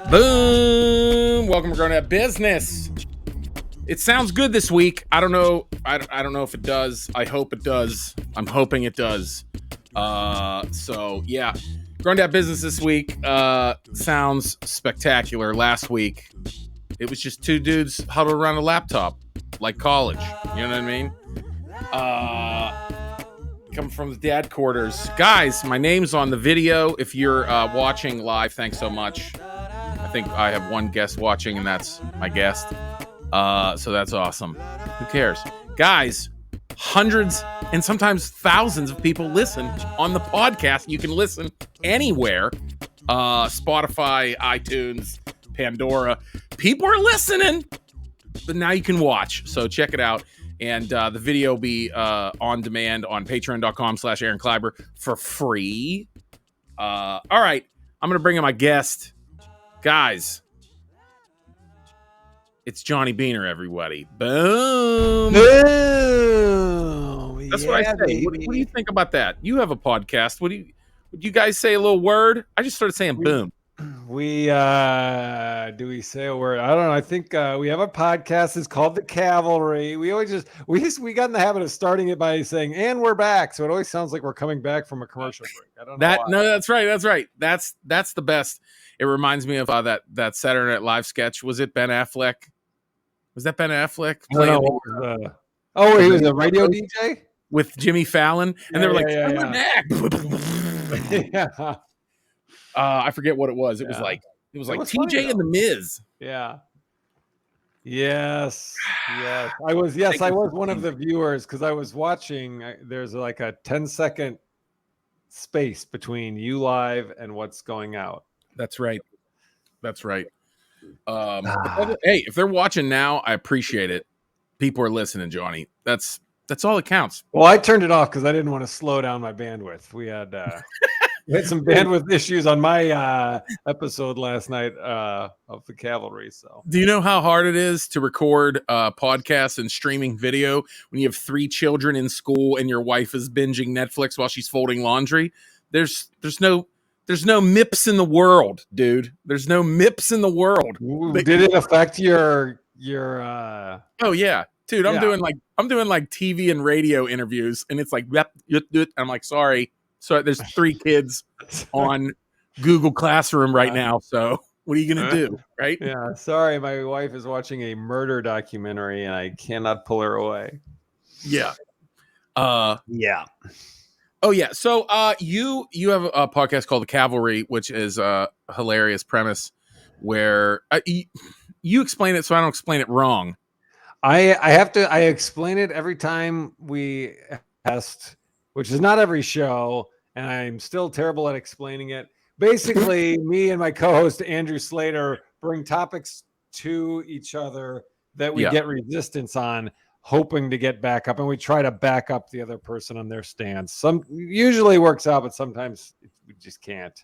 Boom! Welcome to Grown Up Business. It sounds good this week. I don't know. I don't know if it does. I hope it does. I'm hoping it does. So yeah, Grown Up Business this week sounds spectacular. Last week, it was just two dudes huddled around a laptop, like college. You know what I mean? Coming from the dad quarters. Guys, my name's on the video. If you're watching live, thanks so much. I think I have one guest watching, and that's my guest. So that's awesome. Who cares? Guys, hundreds and sometimes thousands of people listen on the podcast. You can listen anywhere. Spotify, iTunes, Pandora. People are listening, but now you can watch. So check it out. And the video will be on demand on patreon.com/Aaron Kleiber for free. All right. I'm going to bring in my guest. Guys, it's Johnny Beehner, everybody. Boom. Boom. That's what I say. What do you think about that? You have a podcast. Would you guys say a little word? I just started saying boom. We do we say a word? I don't know. I think we have a podcast. It's called the Cavalry. We always we got in the habit of starting it by saying, and we're back. So it always sounds like we're coming back from a commercial break. I don't know. No, that's right. That's the best. It reminds me of that Saturday Night Live sketch. Was it Ben Affleck? Was that Ben Affleck? He was a radio DJ with Jimmy Fallon, and they were like, "We're back." Yeah. I forget what it was. It was like TJ and the Miz. Yeah. Yes. I was one of the viewers because I was watching. There's like a 10-second space between you live and what's going out. That's right. Hey, if they're watching now, I appreciate it. People are listening, Johnny. That's all that counts. Well, I turned it off because I didn't want to slow down my bandwidth. We had some bandwidth issues on my episode last night of the Cavalry. So, do you know how hard it is to record podcasts and streaming video when you have 3 children in school and your wife is binging Netflix while she's folding laundry? There's no MIPS in the world, dude. There's no MIPS in the world. Did it affect your Oh yeah, dude. I'm doing like TV and radio interviews, and it's like I'm like, sorry. So there's 3 kids on Google Classroom right now. So what are you gonna do, right? Yeah. Sorry, my wife is watching a murder documentary, and I cannot pull her away. Yeah. Yeah. Oh yeah. So you have a podcast called The Cavalry, which is a hilarious premise where you explain it so I don't explain it wrong. I explain it every time we test, which is not every show, and I'm still terrible at explaining it. Basically, me and my co-host Andrew Sleighter bring topics to each other that we get resistance on, hoping to get back up, and we try to back up the other person on their stance. Some usually works out, but sometimes we just can't.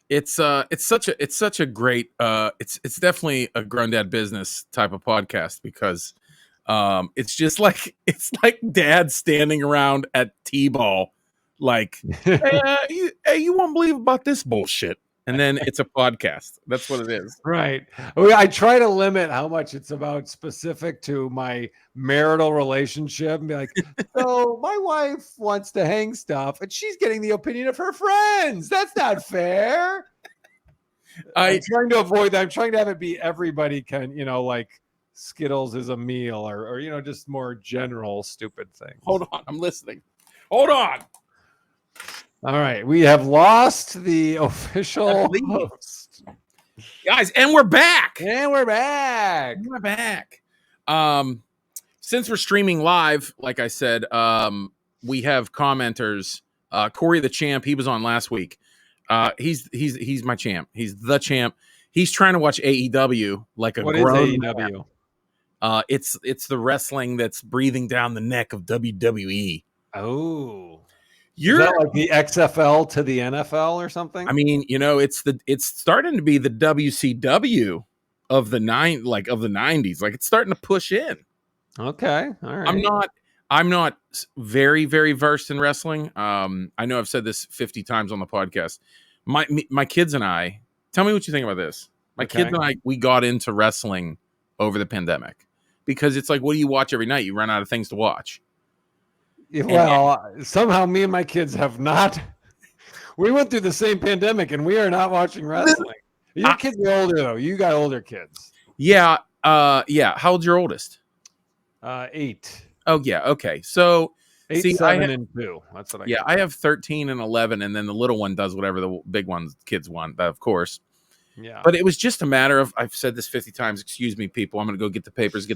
It's such a great it's definitely a grown dad business type of podcast because it's just like dad standing around at T-ball like hey, you won't believe about this bullshit. And then it's a podcast. That's what it is. Right. I try to limit how much it's about specific to my marital relationship and be like, so my wife wants to hang stuff and she's getting the opinion of her friends. That's not fair. I'm trying to avoid that. I'm trying to have it be everybody can, like Skittles is a meal or just more general stupid things. Hold on. I'm listening. Hold on. All right, we have lost the official host. Guys, and we're back. Since we're streaming live, like I said, we have commenters. Corey the Champ, he was on last week. He's my champ. He's the champ. He's trying to watch AEW like a grown. What is AEW? It's the wrestling that's breathing down the neck of WWE. Oh. Is that like the XFL to the NFL or something? I mean, it's starting to be the WCW of the 90s. Like it's starting to push in. Okay. All right. I'm not very, very versed in wrestling. I know I've said this 50 times on the podcast. My kids and I, tell me what you think about this. My kids and I, we got into wrestling over the pandemic because it's like, what do you watch every night? You run out of things to watch. Well, somehow me and my kids have not. We went through the same pandemic and we are not watching wrestling. Your kids are older though. You got older kids. Yeah. Yeah. How old's your oldest? 8. Oh yeah. Okay. So 8, 7, and 2. That's what I got. I have 13 and 11, and then the little one does whatever the big ones kids want, of course. Yeah. But it was just a matter of, I've said this 50 times. Excuse me, people. I'm going to go get the papers.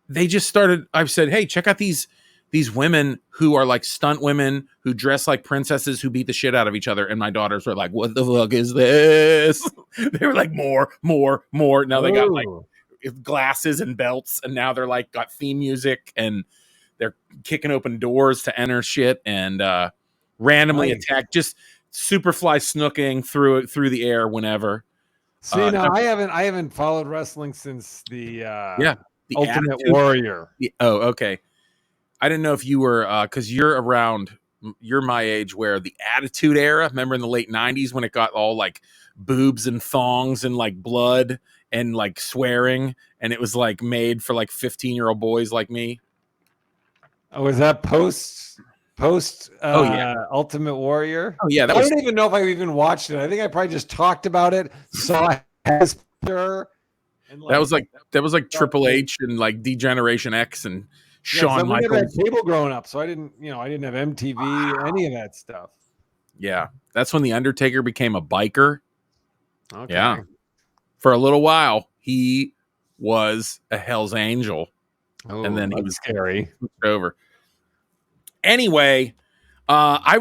They just started. I've said, hey, check out these women who are like stunt women who dress like princesses who beat the shit out of each other. And my daughters were like, what the fuck is this? They were like, more. Now they got like glasses and belts, and now they're like got theme music, and they're kicking open doors to enter shit and randomly attack, just Superfly snooking through the air whenever. See, now I haven't followed wrestling since the Ultimate Attitude Warrior. Oh, okay. I didn't know if you were because you're my age, where the Attitude Era. Remember in the late 90s when it got all like boobs and thongs and like blood and like swearing, and it was like made for like 15-year-old boys like me. Oh, was that post Ultimate Warrior? Oh yeah, I don't even know if I even watched it. I think I probably just talked about it, saw his picture. That was like Triple H and like D-Generation X and Shawn Michaels. I never had cable growing up, so I didn't have MTV, any of that stuff. Yeah, that's when the Undertaker became a biker. Okay. Yeah, for a little while he was a Hell's Angel, and then he was scary. Over. Anyway, I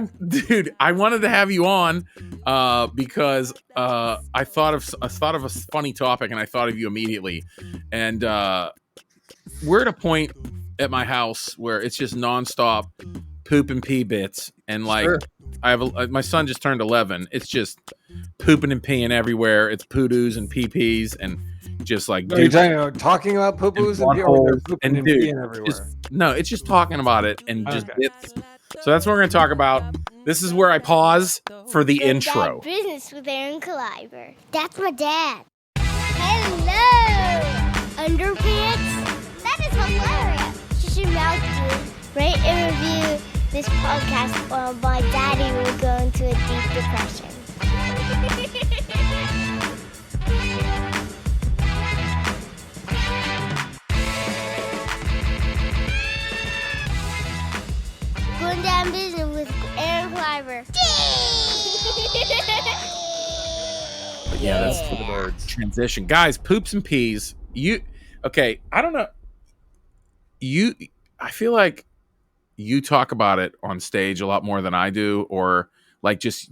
wanted to have you on because I thought of a funny topic, and I thought of you immediately. And we're at a point at my house where it's just nonstop poop and pee bits, and like I have my son just turned 11. It's just pooping and peeing everywhere. It's poo-doos and pee-pees and just like are you talking about poo-poos and peeing everywhere? No, it's just talking about it and just bits. So that's what we're going to talk about. This is where I pause for the intro. Business with Aaron Kleiber. That's my dad. Hello, underpants. That is hilarious. You should mouth to rate and review this podcast, or my daddy will go into a deep depression. Going down business with Aaron Kleiber. Yeah, that's for the birds. Transition. Guys, poops and peas. I don't know. I feel like you talk about it on stage a lot more than I do, or like just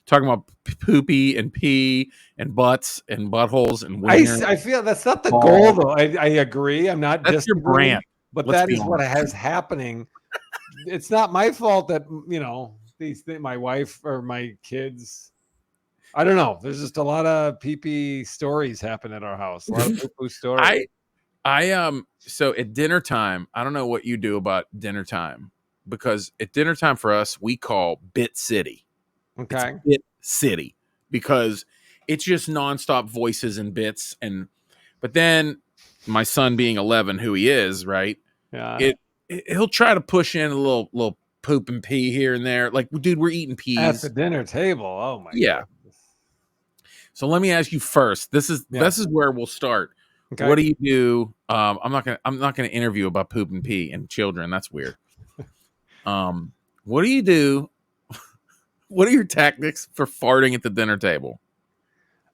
talking about poopy and pee and butts and buttholes and wieners. I feel that's not the goal, though. I agree. I'm not that's your brand, but that is what has happening. It's not my fault that these things, my wife or my kids. I don't know. There's just a lot of pee-pee stories happen at our house. A lot of poo-poo stories. So at dinner time, I don't know what you do about dinner time, because at dinner time for us, we call Bit City. Okay. It's Bit City because it's just nonstop voices and bits. But then my son being 11, who he is, right? Yeah. He'll try to push in a little poop and pee here and there. Like, dude, we're eating peas at the dinner table. Oh my God. So let me ask you first. This is where we'll start. Okay. What do you do? I'm not gonna interview about poop and pee and children. That's weird. What do you do? What are your tactics for farting at the dinner table?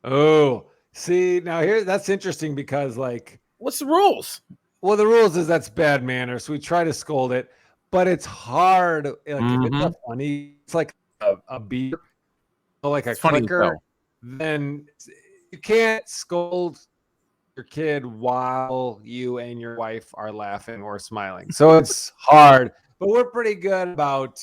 Oh, see, now that's interesting because like, what's the rules? Well, the rules is that's bad manners. So we try to scold it, but it's hard. Like if it's funny, it's like a beep, like a clicker. Then you can't scold your kid while you and your wife are laughing or smiling. So it's hard, but we're pretty good about,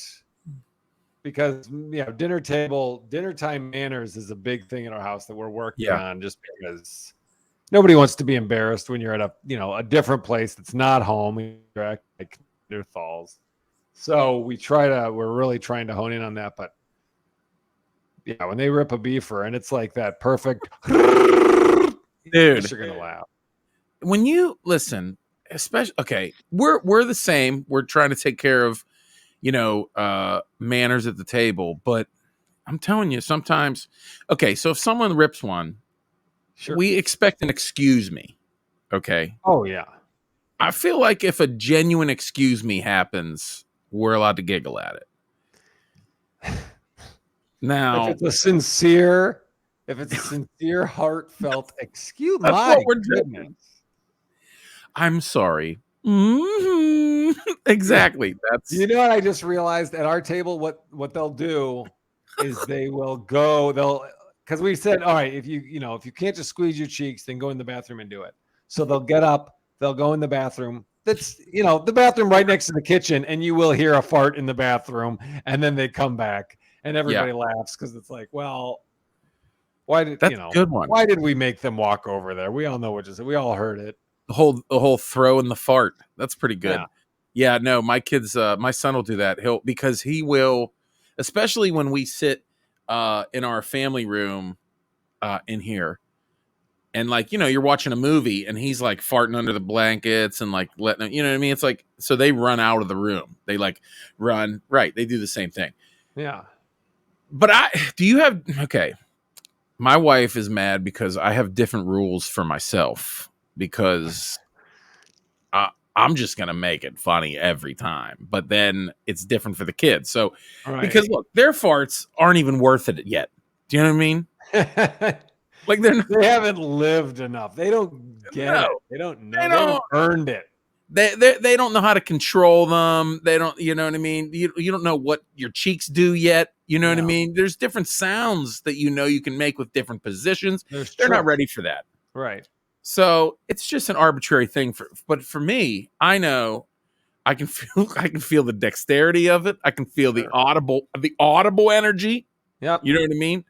because dinner time manners is a big thing in our house that we're working on, just because nobody wants to be embarrassed when you're at a different place that's not home. You're acting like Neanderthals. So we're really trying to hone in on that, but Yeah, when they rip a beefer and it's like that perfect, Dude, you're gonna laugh. When you listen, especially we're the same. We're trying to take care of, manners at the table, but I'm telling you, sometimes, so if someone rips one, Sure. we expect an excuse me. Okay. Oh yeah. I feel like if a genuine excuse me happens, we're allowed to giggle at it. Now, if it's a sincere, heartfelt excuse, that's my what we're goodness. doing. I'm sorry. Mm-hmm. Exactly. That's You know what I just realized at our table, what they'll do is because we said, all right, if you can't just squeeze your cheeks, then go in the bathroom and do it. So they'll get up, they'll go in the bathroom. That's the bathroom right next to the kitchen, and you will hear a fart in the bathroom, and then they come back and everybody laughs because it's like, well, why did that's a good one. Why did we make them walk over there? We all know we all heard it. The whole throw in the fart. That's pretty good. Yeah, no, my kids, my son will do that. Because he will, especially when we sit in our family room in here, and you're watching a movie and he's like farting under the blankets and like letting them, you know what I mean? It's like, so they run out of the room. They run, right. They do the same thing. Yeah. But my wife is mad because I have different rules for myself because I'm just going to make it funny every time, but then it's different for the kids. So, because look, their farts aren't even worth it yet. Do you know what I mean? They haven't lived enough. They don't get it. They don't know. They haven't earned it. They don't know how to control them. They don't, you know what I mean? You don't know what your cheeks do yet. You know what I mean? There's different sounds that you can make with different positions. They're not ready for that. Right. So it's just an arbitrary thing but for me, I know I can feel the dexterity of it. I can feel the audible energy. Yeah. You know what I mean?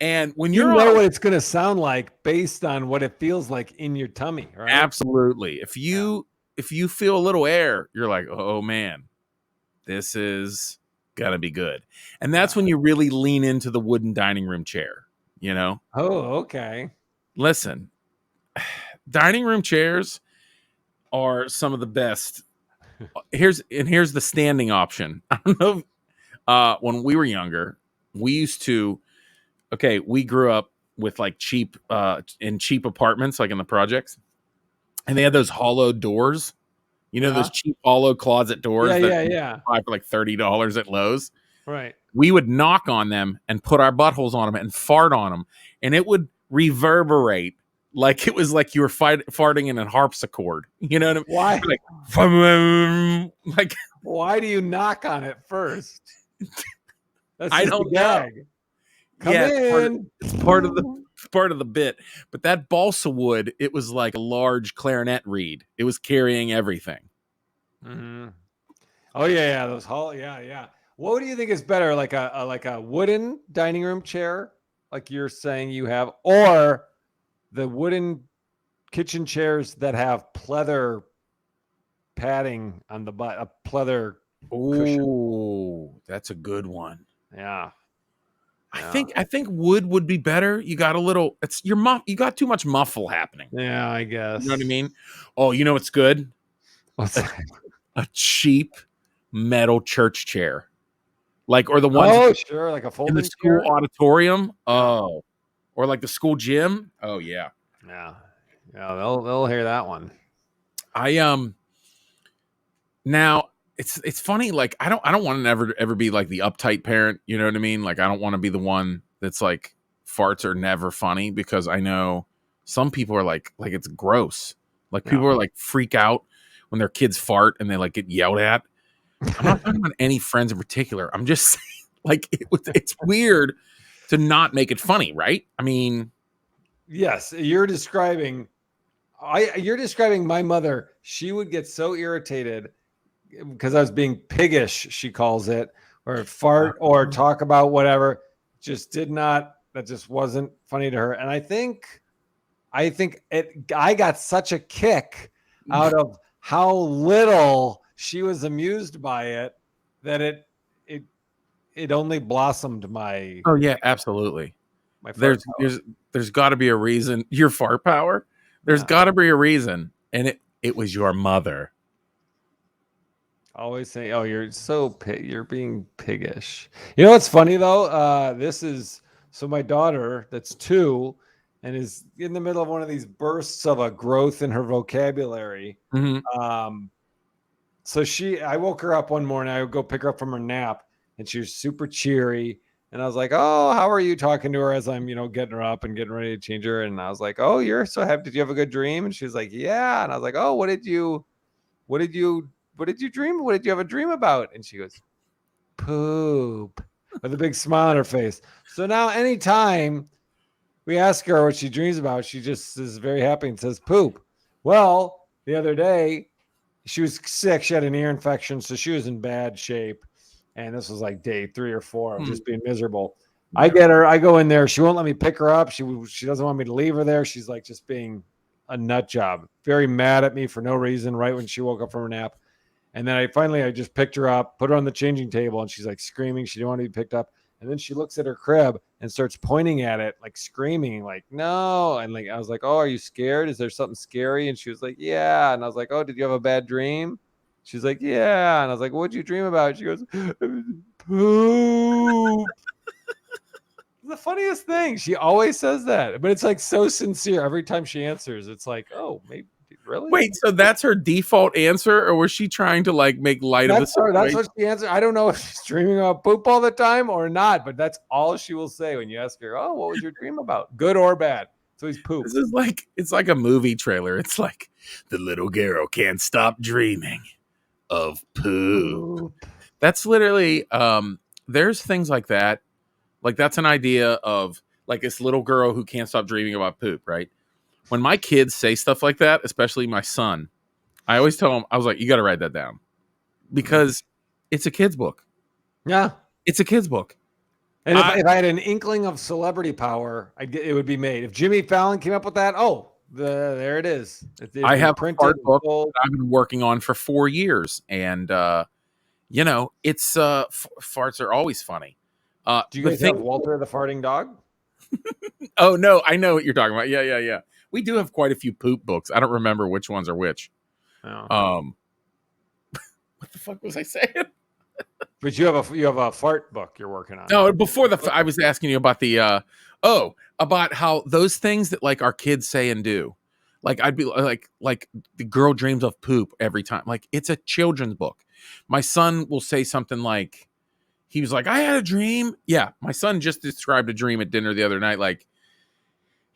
And when you know what it's going to sound like based on what it feels like in your tummy, right? Absolutely. If you feel a little air, you're like, oh man, this is gonna be good. And that's when you really lean into the wooden dining room chair, Oh, okay. Listen, dining room chairs are some of the best. Here's the standing option. I don't know. When we were younger, we used to. We grew up with cheap apartments, like in the projects, and they had those hollow doors. Those cheap hollow closet doors that buy for $30 at Lowe's. Right. We would knock on them and put our buttholes on them and fart on them, and it would reverberate like it was like you were farting in a harpsichord. You know what I mean? Why? Why do you knock on it first? I don't know. Come in. It's part of the bit. But that balsa wood, it was like a large clarinet reed. It was carrying everything. Mm-hmm. Oh yeah, those yeah. What do you think is better, like a wooden dining room chair, like you're saying you have, or the wooden kitchen chairs that have pleather padding on the butt, a pleather cushion? Oh, that's a good one. Yeah. I think wood would be better. You got you got too much muffle happening. Yeah, I guess. You know what I mean? Oh, you know what's good? What's that? A cheap metal church chair. Or the ones like a folding in the school chair? auditorium. Oh. Or like the school gym. Oh yeah. Yeah. Yeah, they'll hear that one. Now it's funny, I don't want to ever be like the uptight parent, you know what I mean? I don't want to be the one that's like farts are never funny, because I know some people are like it's gross. People are freak out when their kids fart and they get yelled at. I'm not talking about any friends in particular. I'm just saying it's weird to not make it funny, right? I mean, yes, you're describing my mother. She would get so irritated because I was being piggish, she calls it, or fart or talk about whatever. That just wasn't funny to her. And I think I got such a kick out of how little she was amused by it that it only blossomed my Oh yeah, absolutely. my fart power. There's got to be a reason. Your fart power. There's Yeah. got to be a reason, and it was your mother. Always say, "Oh, you're being piggish." You know what's funny though? So my daughter, that's 2, and is in the middle of one of these bursts of a growth in her vocabulary. Mm-hmm. So I woke her up one morning. I would go pick her up from her nap, and she was super cheery. And I was like, "Oh, how are you?" Talking to her as I'm, getting her up and getting ready to change her. And I was like, "Oh, you're so happy. Did you have a good dream?" And she was like, "Yeah." And I was like, "Oh, what did you dream? What did you have a dream about?" And she goes, "Poop," with a big smile on her face. So now anytime we ask her what she dreams about, she just is very happy and says poop. Well, the other day she was sick. She had an ear infection, so she was in bad shape. And this was like day 3 or 4 of just being miserable. I go in there. She won't let me pick her up. She doesn't want me to leave her there. She's like just being a nut job, very mad at me for no reason right when she woke up from her nap. And then I just picked her up, put her on the changing table, and she's like screaming. She didn't want to be picked up. And then she looks at her crib and starts pointing at it, like screaming, like, no. And like, I was like, "Oh, are you scared? Is there something scary?" And she was like, "Yeah." And I was like, "Oh, did you have a bad dream?" She's like, "Yeah." And I was like, "What'd you dream about?" She goes, "Poop." The funniest thing. She always says that, but it's like so sincere. Every time she answers, it's like, "Oh, maybe really?" Wait, so that's her default answer, or was she trying to like make light of the situation? That's what she answered. I don't know if she's dreaming about poop all the time or not, but that's all she will say when you ask her, "Oh, what was your dream about? Good or bad?" So he's poop. This is like it's like a movie trailer. It's like the little girl can't stop dreaming of poop. That's literally there's things like that. Like that's an idea of like this little girl who can't stop dreaming about poop, right? When my kids say stuff like that, especially my son, I always tell him, I was like, you got to write that down because it's a kid's book. Yeah. It's a kid's book. And if I had an inkling of celebrity power, it would be made. If Jimmy Fallon came up with that, there it is. I have a art book that I've been working on for 4 years. And, it's farts are always funny. Do you guys have Walter the farting dog? Oh, no, I know what you're talking about. Yeah. We do have quite a few poop books. I don't remember which ones are which. Oh. What the fuck was I saying? But you have a fart book you're working on. No, before I was asking you about the about how those things that like our kids say and do. Like I'd be like the girl dreams of poop every time. Like it's a children's book. My son will say something like he was like, "I had a dream." Yeah, my son just described a dream at dinner the other night. Like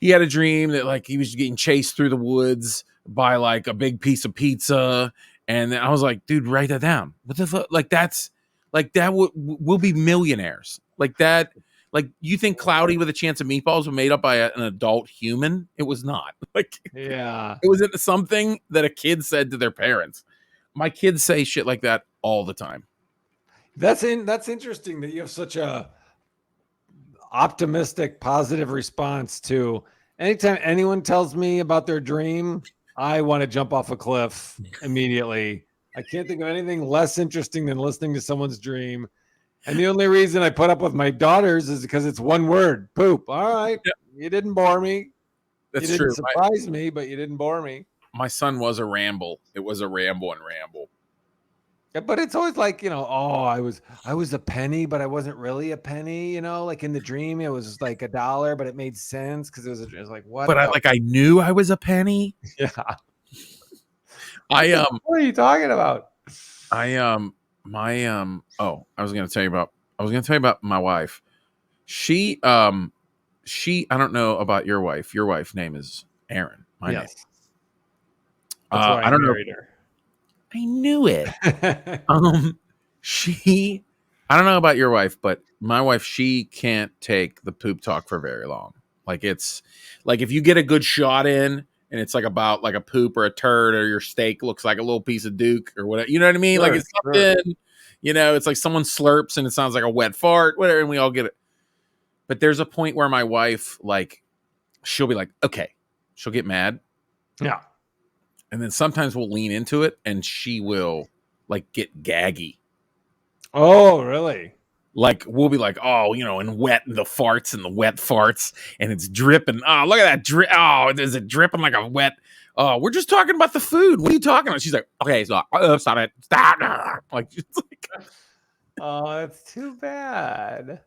he had a dream that like he was getting chased through the woods by like a big piece of pizza. And then I was like, dude, write that down. What the fuck? Like that's like that we'll be millionaires. Like that. Like you think Cloudy with a Chance of Meatballs was made up by an adult human? It was not. Like yeah, it was something that a kid said to their parents. My kids say shit like that all the time. That's interesting that you have such a optimistic, positive response to anytime anyone tells me about their dream. I want to jump off a cliff immediately. I can't think of anything less interesting than listening to someone's dream. And the only reason I put up with my daughters is because it's one word, poop. All right. Yep. You didn't bore me. That's you didn't true. Surprise me, but you didn't bore me. My son was a ramble. It was a ramble. Yeah, but it's always like, I was a penny, but I wasn't really a penny, like in the dream, it was like $1, but it made sense because it was like, what? But I knew I was a penny. Yeah. What are you talking about? I was going to tell you about my wife. She, I don't know about your wife. Your wife's name is Erin. My name. That's why I married her. I knew it. I don't know about your wife, but my wife, she can't take the poop talk for very long. Like it's like if you get a good shot in and it's like about like a poop or a turd or your steak looks like a little piece of Duke or whatever, you know what I mean? Sure, like it's something, it's like someone slurps and it sounds like a wet fart, whatever, and we all get it. But there's a point where my wife, like, she'll be like, okay, she'll get mad. Yeah. And then sometimes we'll lean into it and she will like get gaggy. Oh, really? like we'll be like, oh, and wet and the farts and the wet farts and it's dripping. Oh, look at that drip. Oh, is it dripping like a wet? Oh, we're just talking about the food. What are you talking about? She's like, okay, so stop it. Stop. Like, it's like, oh, that's too bad.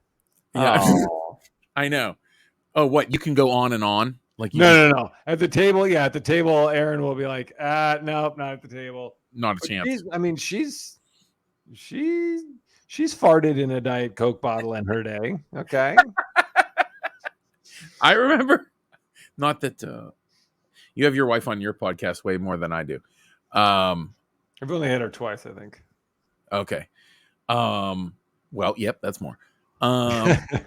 yeah, Oh. I know. Oh, what? You can go on and on. Like, no. At the table, Aaron will be like, nope, not at the table. Not a chance. She's farted in a Diet Coke bottle in her day. Okay. I remember. Not that you have your wife on your podcast way more than I do. I've only had her twice, I think. Okay. Well, yep, that's more. I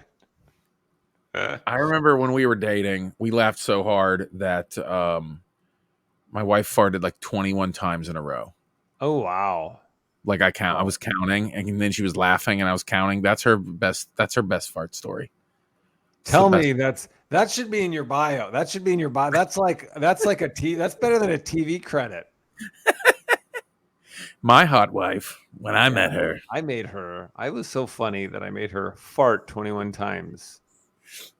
remember when we were dating, we laughed so hard that my wife farted like 21 times in a row. Oh, wow. Like I was counting, and then she was laughing, and I was counting. That's her best fart story. Tell me that should be in your bio. That should be in your bio. That's better than a TV credit. My hot wife, when I met her. I was so funny that I made her fart 21 times.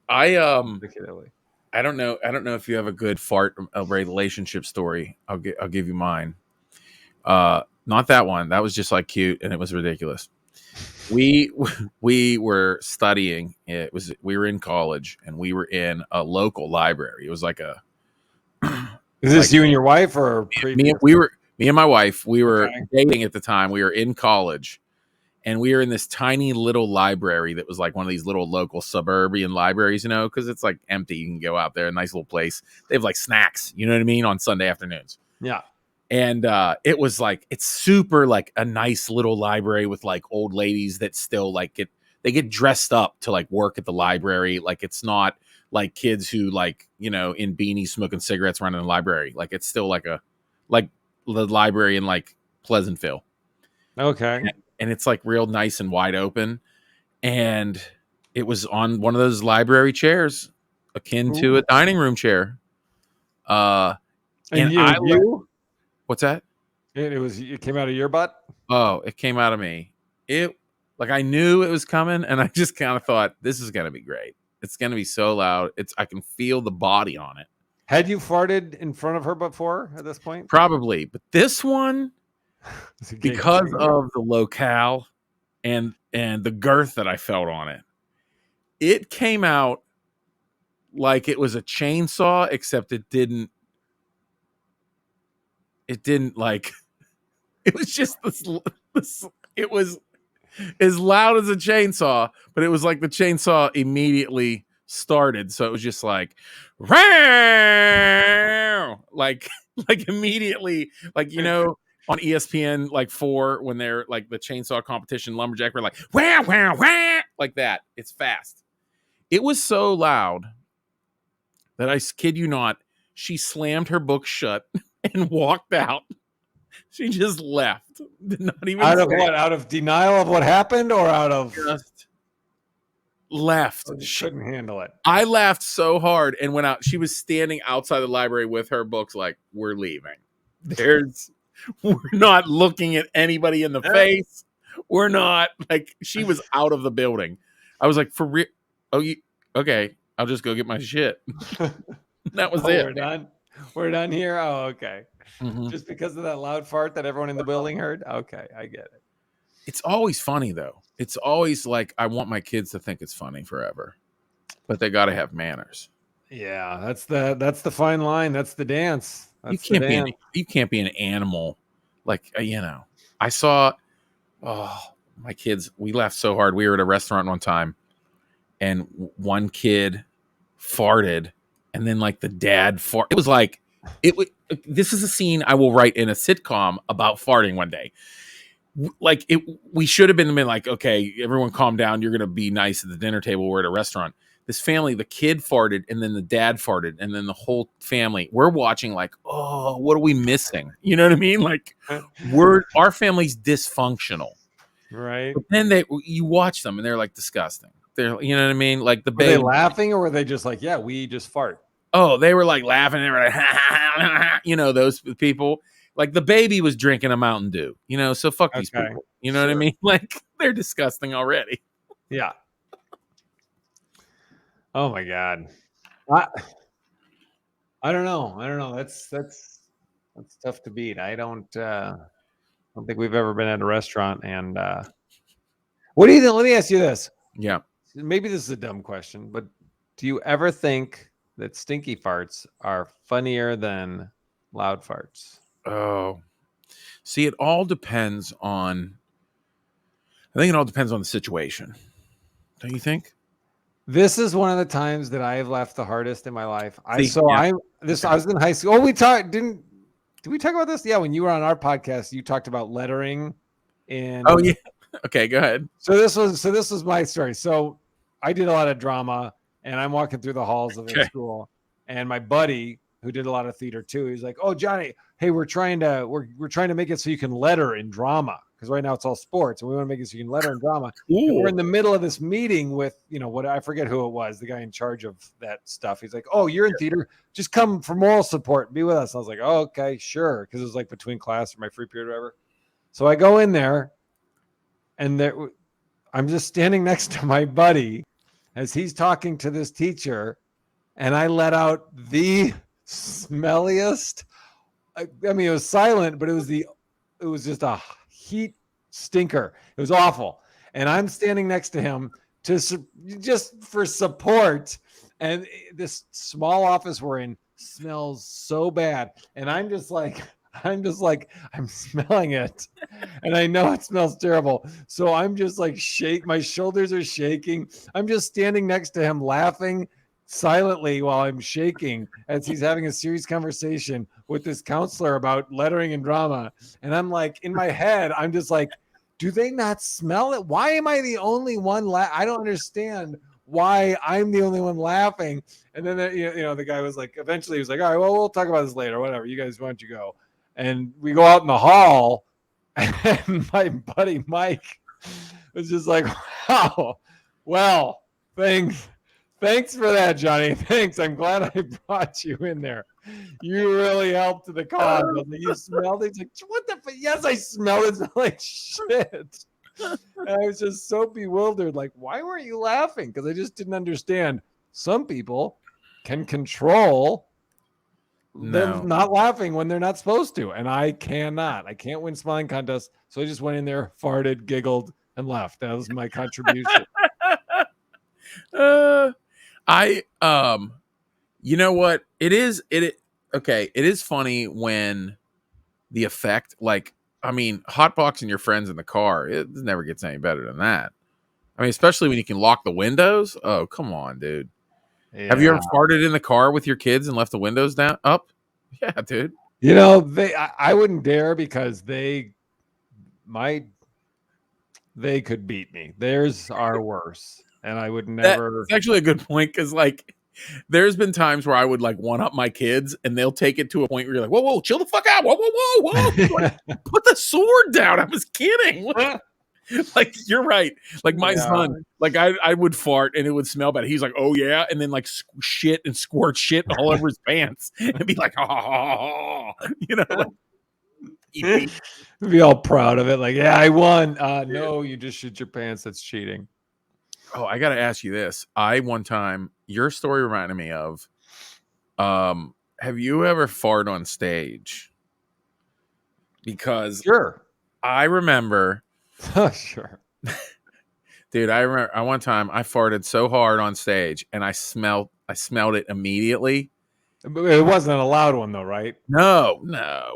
I don't know if you have a good fart relationship story. I'll give you mine. Not that one. That was just like cute and it was ridiculous. We were studying. We were in college and we were in a local library. It was like a. Is this you and your wife or me and my wife? We were dating at the time. We were in college, and we were in this tiny little library that was like one of these little local suburban libraries, because it's like empty. You can go out there, a nice little place. They have like snacks, you know what I mean, on Sunday afternoons. Yeah. And it was like, it's super like a nice little library with like old ladies that still like they get dressed up to like work at the library. Like it's not like kids who like, in beanies smoking cigarettes running the library. Like it's still like the library in like Pleasantville. Okay. And it's like real nice and wide open. And it was on one of those library chairs akin to a dining room chair. And what's that? It came out of your butt? Oh, it came out of me. I knew it was coming, and I just kind of thought, this is going to be great. It's going to be so loud. I can feel the body on it. Had you farted in front of her before at this point? Probably. But this one, because of the locale and the girth that I felt on it, it came out like it was a chainsaw, except it didn't like, it was just this it was as loud as a chainsaw, but it was like the chainsaw immediately started. So it was just like, like immediately, like, on ESPN, like 4, when they're like the chainsaw competition, lumberjack, we're like, wow, wow, wow, like that. It's fast. It was so loud that I kid you not, she slammed her book shut and walked out. She just left. Did not even out of what? Out of denial of what happened, or out of just left? She couldn't handle it. I laughed so hard and went out. She was standing outside the library with her books, like, we're leaving. We're not looking at anybody in the face. We're not, like, she was out of the building. I was like, for real? Oh, okay. I'll just go get my shit. That was it. We're done. We're done here. Oh, okay. Mm-hmm. Just because of that loud fart that everyone in the building heard. Okay, I get it. It's always funny though. It's always like, I want my kids to think it's funny forever, but they got to have manners. Yeah, that's the fine line. That's the dance. You can't be an animal. Like, I saw, my kids, we laughed so hard. We were at a restaurant one time and one kid farted, and then like the dad fart. It was like, this is a scene I will write in a sitcom about farting one day. Like, we should have been like, okay, everyone calm down. You're going to be nice at the dinner table. We're at a restaurant. This family, the kid farted, and then the dad farted, and then the whole family, we're watching like, oh, what are we missing? You know what I mean? Like, our family's dysfunctional. Right. But then you watch them and they're like disgusting. They're, you know what I mean? Like the baby. Were they laughing, or were they just like, yeah, we just fart? Oh, they were like laughing. They were like, those people. Like the baby was drinking a Mountain Dew, so fuck these people. You know what I mean? Like, they're disgusting already. Yeah. Oh my God. I don't know. That's tough to beat. I don't think we've ever been at a restaurant and what do you think? Let me ask you this. Yeah. Maybe this is a dumb question, but do you ever think that stinky farts are funnier than loud farts? Oh, see, it all depends on. I think it all depends on the situation. Don't you think? This is one of the times that I have laughed the hardest in my life. I Yeah. was in high school. Oh, did we talk about this? Yeah, when you were on our podcast, you talked about lettering in Oh yeah. Okay, go ahead. So this was my story. So I did a lot of drama and I'm walking through the halls of the school and my buddy who did a lot of theater too, he's like, "Oh, Johnny, hey, we're trying to make it so you can letter in drama because right now it's all sports and we want to make it so you can letter in drama." And we're in the middle of this meeting with, what I forget who it was, the guy in charge of that stuff. He's like, "Oh, you're in theater. Just come for moral support. Be with us." And I was like, "Oh, okay, sure." Because it was like between class or my free period or whatever. So I go in there and I'm just standing next to my buddy as he's talking to this teacher, and I let out the smelliest. I mean, it was silent, but it was just a heat stinker. It was awful. And I'm standing next to him just for support. And this small office we're in smells so bad. And I'm smelling it and I know it smells terrible. So I'm just like my shoulders are shaking. I'm just standing next to him laughing silently while I'm shaking as he's having a serious conversation with this counselor about lettering and drama. And I'm like, in my head, I'm just like, do they not smell it? Why am I the only one? I don't understand why I'm the only one laughing. And then, the guy was like, eventually he was like, "All right, well, we'll talk about this later. Whatever. You guys, why don't you go?" And we go out in the hall, and my buddy Mike was just like, "Wow, well, thanks for that, Johnny. Thanks. I'm glad I brought you in there. You really helped the cause." I was like, "You smelled it?" He's like, "What the? Yes, I smelled it. It smelled like shit." And I was just so bewildered. Like, why weren't you laughing? Because I just didn't understand. Some people can control them not laughing when they're not supposed to, and I cannot. I can't win smiling contests, so I just went in there, farted, giggled, and left. That was my contribution. You know what? It is funny when the effect, like, I mean, hotboxing your friends in the car, it never gets any better than that. I mean, especially when you can lock the windows. Oh, come on, dude. Yeah. Have you ever farted in the car with your kids and left the windows up? Yeah, dude. I wouldn't dare because they could beat me. Theirs are worse, and I would never. That's actually a good point because, like, there's been times where I would like one up my kids, and they'll take it to a point where you're like, "Whoa, chill the fuck out! Whoa! Like, put the sword down." I was kidding. Like, you're right. Like my son, like I would fart and it would smell bad. He's like, "Oh yeah," and then like shit and squirt shit all over his pants and be like, "Oh," like, be all proud of it. Like, "Yeah, I won." No, you just shit your pants. That's cheating. Oh, I got to ask you this. One time, your story reminded me of, have you ever farted on stage? Because sure, I remember. Oh, sure. Dude, I remember one time I farted so hard on stage and I smelled it immediately. It wasn't a loud one though, right? No,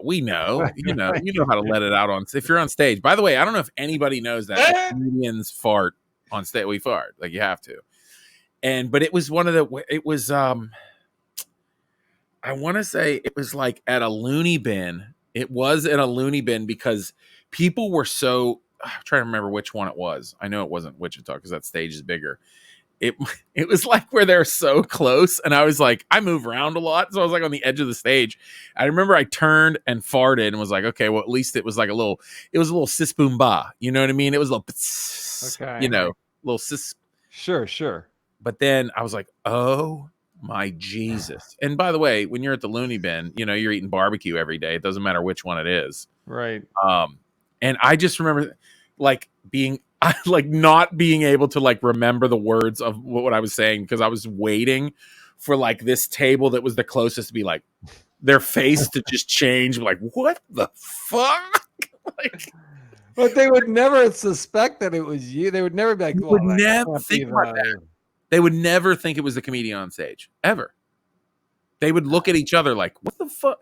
we know. You know how to let it out if you're on stage. By the way, I don't know if anybody knows that comedians fart on stage. We fart, like, you have to. But it was I want to say it was like at a loony bin. It was at a loony bin because people were so, I'm trying to remember which one it was. I know it wasn't Wichita because that stage is bigger. It was like where they're so close, and I was like, I move around a lot, so I was like on the edge of the stage. I remember I turned and farted and was like, okay, well, at least it was like a little sis boom ba. You know what I mean? It was a little, okay, little sis. Sure. But then I was like, oh my Jesus! And by the way, when you're at the loony bin, you're eating barbecue every day. It doesn't matter which one it is, right? And I just remember like being I like not being able to like remember the words of what I was saying because I was waiting for like this table that was the closest to be like their face to just change. Like, what the fuck? Like, But they would never suspect that it was you. They would never be like, you well, would that never can't think be about that. They would never think it was the comedian on stage ever. They would look at each other like, what the fuck?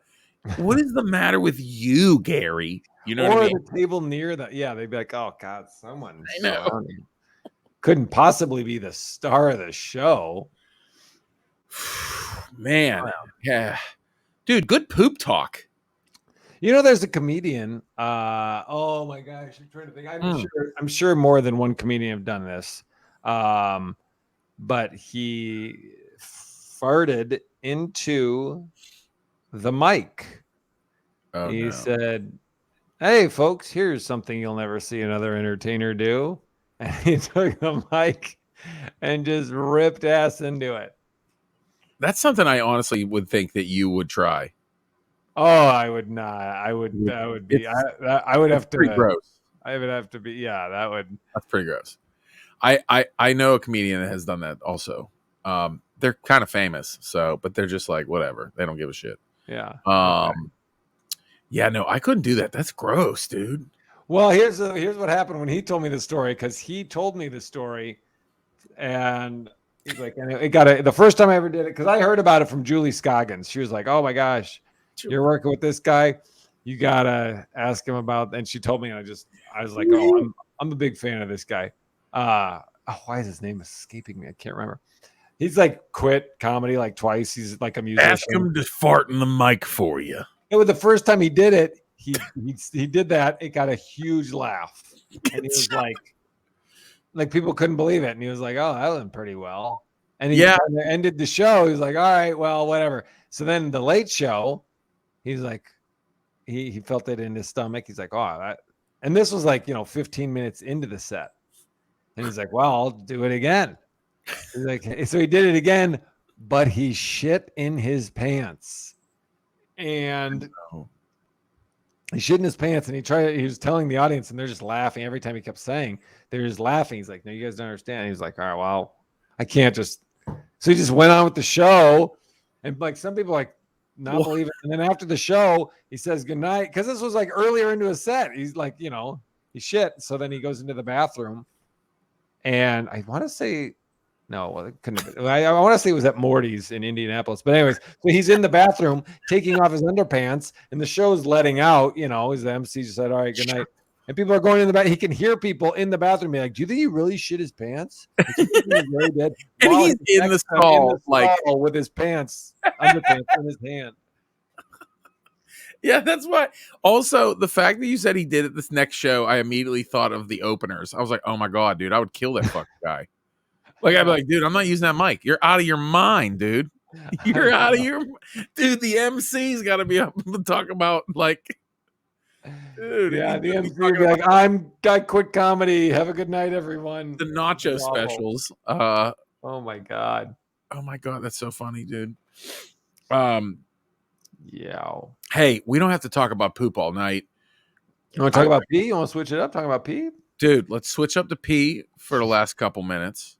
What is the matter with you, Gary? You know what I mean? Or the table near that. Yeah, they'd be like, oh, God, someone I know. surrounding. Couldn't possibly be the star of the show. Man. Yeah. Dude, good poop talk. You know, there's a comedian. Oh my gosh, I'm trying to think. I'm sure more than one comedian have done this. But he farted into the mic. Oh, He no. said, "Hey, folks, here's something you'll never see another entertainer do." And he took the mic and just ripped ass into it. That's something I honestly would think that you would try. Oh, I would not. I would be. I would have to. Pretty gross. I would have to be. Yeah, that would. That's pretty gross. I know a comedian that has done that also. They're kind of famous, but they're just like whatever. They don't give a shit. Yeah. Yeah, no, I couldn't do that. That's gross, dude. Well, here's what happened when he told me the story, because he told me the story, and he's like, and it got the first time I ever did it, because I heard about it from Julie Scoggins. She was like, "Oh my gosh, you're working with this guy. You gotta ask him about." And she told me, and I was like, "Oh, I'm a big fan of this guy." Why is his name escaping me? I can't remember. He's like quit comedy like twice. He's like a musician. Ask him to fart in the mic for you. It was the first time he did it. He did that. It got a huge laugh, and he was like people couldn't believe it. And he was like, "Oh, that went pretty well." And he ended the show. He was like, "All right, well, whatever." So then the Late Show, he's like, he felt it in his stomach. He's like, "Oh, that," and this was like 15 minutes into the set, and he's like, "Well, I'll do it again." He's like, so he did it again, but he shit in his pants, and. He shit in his pants, and he was telling the audience, and they're just laughing every time he kept saying. They're just laughing. He's like, "No, you guys don't understand." And he's like, "All right, well, I can't just." So he just went on with the show, and like some people like not believe it. And then after the show, he says goodnight, because this was like earlier into his set. He's like, he shit. So then he goes into the bathroom, and I want to say. No, well, it couldn't have been. I want to say it was at Morty's in Indianapolis. But anyways, so he's in the bathroom taking off his underpants, and the show's letting out, as the MC just said, "All right, good night." And people are going in the bath. He can hear people in the bathroom be like, "Do you think he really shit his pants?" He's very dead. And he's in the stall, like with his pants, underpants in his hand. Yeah, that's why. Also, the fact that you said he did it this next show, I immediately thought of the openers. I was like, "Oh my god, dude, I would kill that fucking guy." Like, I'd be like, "Dude, I'm not using that mic. You're out of your mind, dude. You're out of your dude." The MC's got to be up to talk about like, dude. Yeah, the MC would be like, "I quit comedy. Have a good night, everyone." The nacho specials. Oh my god. Oh my god, that's so funny, dude. Yeah. Hey, we don't have to talk about poop all night. You want to talk about pee? You want to switch it up? Talk about pee? Dude, let's switch up to pee for the last couple minutes.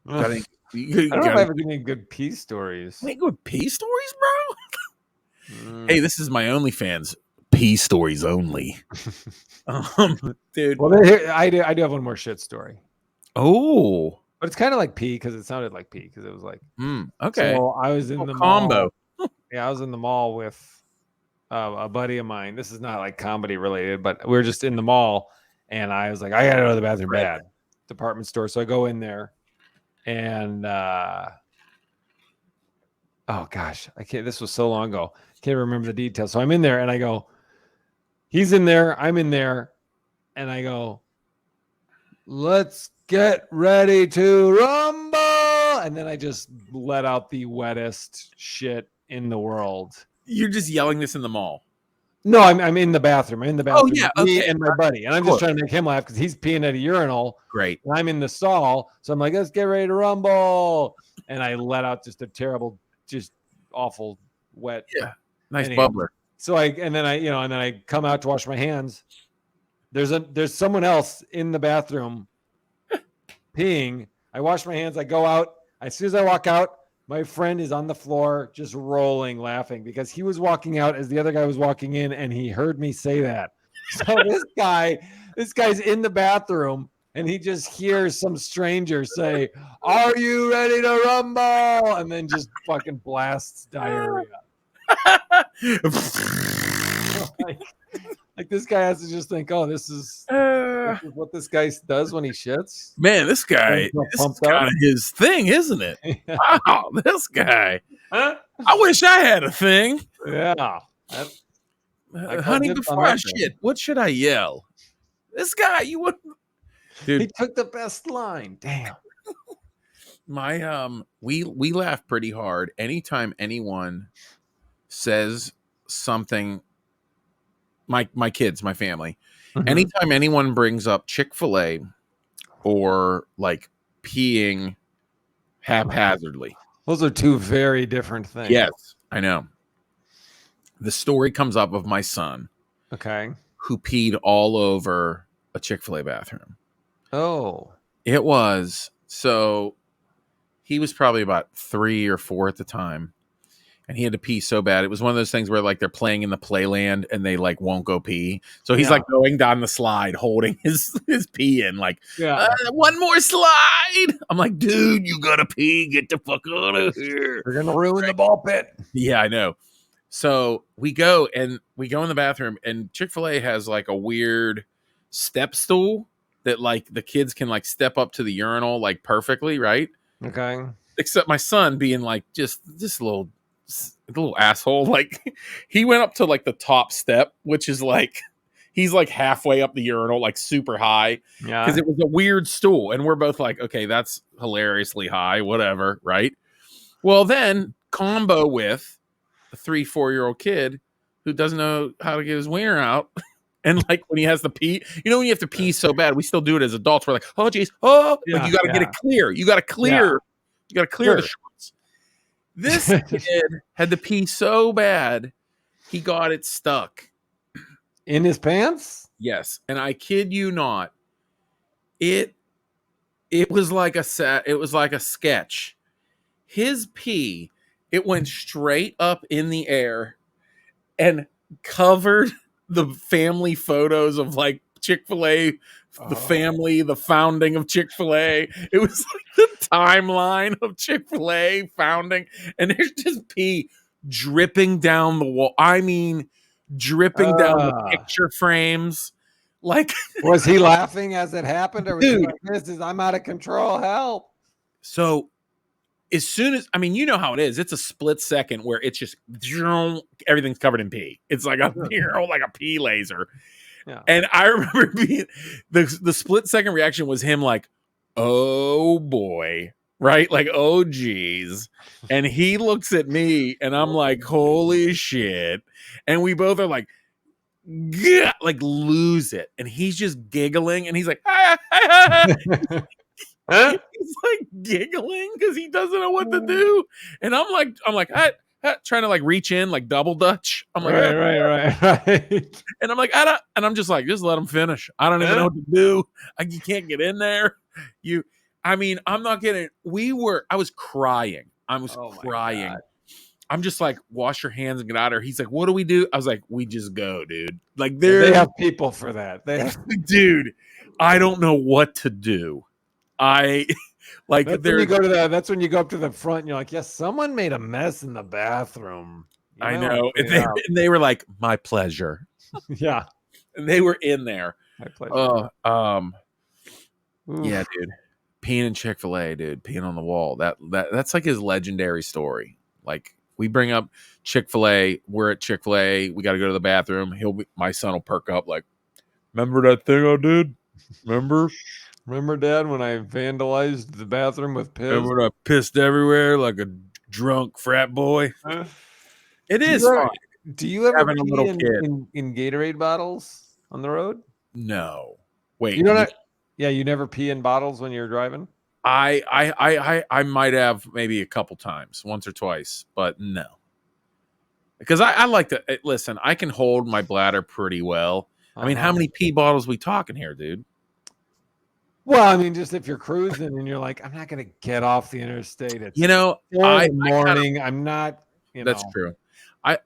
I don't know if I ever get any good pee stories. Any good pee stories, bro? Hey, this is my OnlyFans. Pee stories only. Dude. Well, I do have one more shit story. Oh. But it's kind of like pee, because it sounded like pee, because it was like. Okay. So I was in the combo. Mall. Yeah, I was in the mall with a buddy of mine. This is not like comedy related, but we were just in the mall, and I was like, I got to go to the bathroom bad. Department store. So I go in there. And oh gosh, I can't. This was so long ago. Can't remember the details. So I'm in there, and I go, he's in there, I'm in there, and I go, "Let's get ready to rumble." And then I just let out the wettest shit in the world. You're just yelling this in the mall. No, I'm in the bathroom. I'm in the bathroom. Oh, yeah. Okay. Me and my buddy. And I'm just trying to make him laugh because he's peeing at a urinal. Great. And I'm in the stall. So I'm like, "Let's get ready to rumble." And I let out just a terrible, just awful, wet. Yeah. Nice bubbler. So then I come out to wash my hands. There's someone else in the bathroom peeing. I wash my hands. I go out. As soon as I walk out, my friend is on the floor just rolling, laughing because he was walking out as the other guy was walking in, and he heard me say that. So this guy's in the bathroom, and he just hears some stranger say, "Are you ready to rumble?" And then just fucking blasts diarrhea. Like this guy has to just think, "Oh, this is what this guy does when he shits." Man, this guy, this is kind of his thing, isn't it? Wow, this guy. I wish I had a thing. Yeah. Honey, before I shit, what should I yell? This guy, you would. Dude, he took the best line. Damn. We laugh pretty hard anytime anyone says something. My kids, my family. Mm-hmm. Anytime anyone brings up Chick-fil-A or like peeing haphazardly. Those are two very different things. Yes, I know. The story comes up of my son. Okay. Who peed all over a Chick-fil-A bathroom. Oh. It was. So he was probably about 3 or 4 at the time. And he had to pee so bad. It was one of those things where like they're playing in the playland and they like won't go pee. So he's like going down the slide holding his pee in like, one more slide. I'm like, dude, you gotta pee. Get the fuck out of here. We're gonna ruin the ball pit. Yeah, I know. So we go in the bathroom, and Chick-fil-A has like a weird step stool that like the kids can like step up to the urinal like perfectly, right? Okay. Except my son being like just this little asshole, like he went up to like the top step, which is like he's like halfway up the urinal, like super high, because it was a weird stool, and we're both like, okay, that's hilariously high, whatever, right? Well, then combo with a 3-4-year-old kid who doesn't know how to get his wiener out, and like when he has to pee, when you have to pee so bad, we still do it as adults. We're like, oh geez, like you got to get it clear, you got to clear the shorts. This kid had to pee so bad, he got it stuck in his pants. Yes, and I kid you not, it was like a sketch. His pee, it went straight up in the air and covered the family photos of like Chick-fil-A, the family, the founding of Chick-fil-A. It was like the timeline of Chick-fil-A founding, and there's just pee dripping down the wall. I mean, dripping down the picture frames. Like, was he laughing as it happened, or was he like, I'm out of control, help? So as soon as, you know how it is. It's a split second where it's just everything's covered in pee. It's like a pee laser. Yeah. And I remember being the split second reaction was him like, oh boy, right? Like, oh geez. And he looks at me and I'm like, holy shit. And we both are like, like lose it. And he's just giggling and he's like, he's like giggling because he doesn't know what to do. And I'm like, trying to like reach in like double dutch. I'm like, right. And I'm like, I'm just like, just let him finish. I don't even know what to do. You can't get in there. I'm not getting. I was crying. I was crying. I'm just like, wash your hands and get out of here. He's like, what do we do? I was like, we just go, dude. Like they have people for that. Dude, I don't know what to do. That's when you go to that's when you go up to the front and you're like, yes, someone made a mess in the bathroom. I know. And they were like, my pleasure. Yeah. And they were in there. My pleasure. Yeah, dude. Peeing in Chick-fil-A, dude. Peeing on the wall. That's like his legendary story. Like, we bring up Chick-fil-A. We're at Chick-fil-A. We got to go to the bathroom. My son will perk up like, remember that thing I did? Remember, Dad, when I vandalized the bathroom with piss? Remember when I pissed everywhere like a drunk frat boy? It is fun. Do you ever pee in Gatorade bottles on the road? No. Wait. You don't you never pee in bottles when you're driving? I might have maybe a couple times, once or twice, but no. Because I like to listen, I can hold my bladder pretty well. How many pee bottles we talking here, dude? Well, I mean, just if you're cruising and you're like, I'm not going to get off the interstate. It's You know, 4 in the morning. I'm not, that's true. I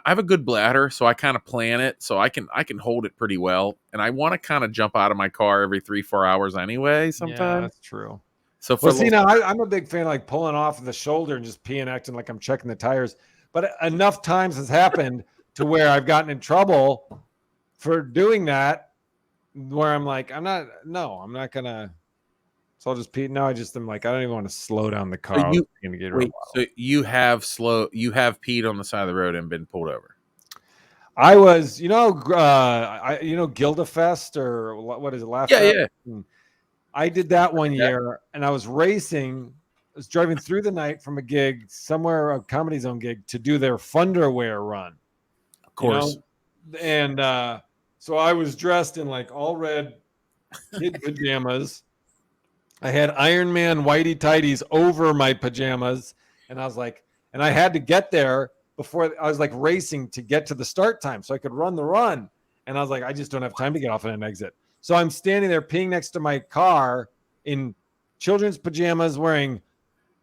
have a good bladder, so I kind of plan it so I can hold it pretty well. And I want to kind of jump out of my car every 3-4 hours anyway, sometimes. Yeah, that's true. So now I'm a big fan of like pulling off the shoulder and just peeing, acting like I'm checking the tires. But enough times has happened to where I've gotten in trouble for doing that, where I'm like, I'm not gonna. So I'll just pee. No, I'm like, I don't even want to slow down the car. So you have peed on the side of the road and been pulled over. I was, Gildafest or what is it? Laugh yeah. I did that one year, and I was racing. I was driving through the night from a gig somewhere, a Comedy Zone gig, to do their Funderwear run. Of course. And so I was dressed in like all red kid pajamas. I had Iron Man whitey tighties over my pajamas, and I was like, and I had to get there before I was like racing to get to the start time so I could run the run. And I was like, I just don't have time to get off at an exit. So I'm standing there peeing next to my car in children's pajamas wearing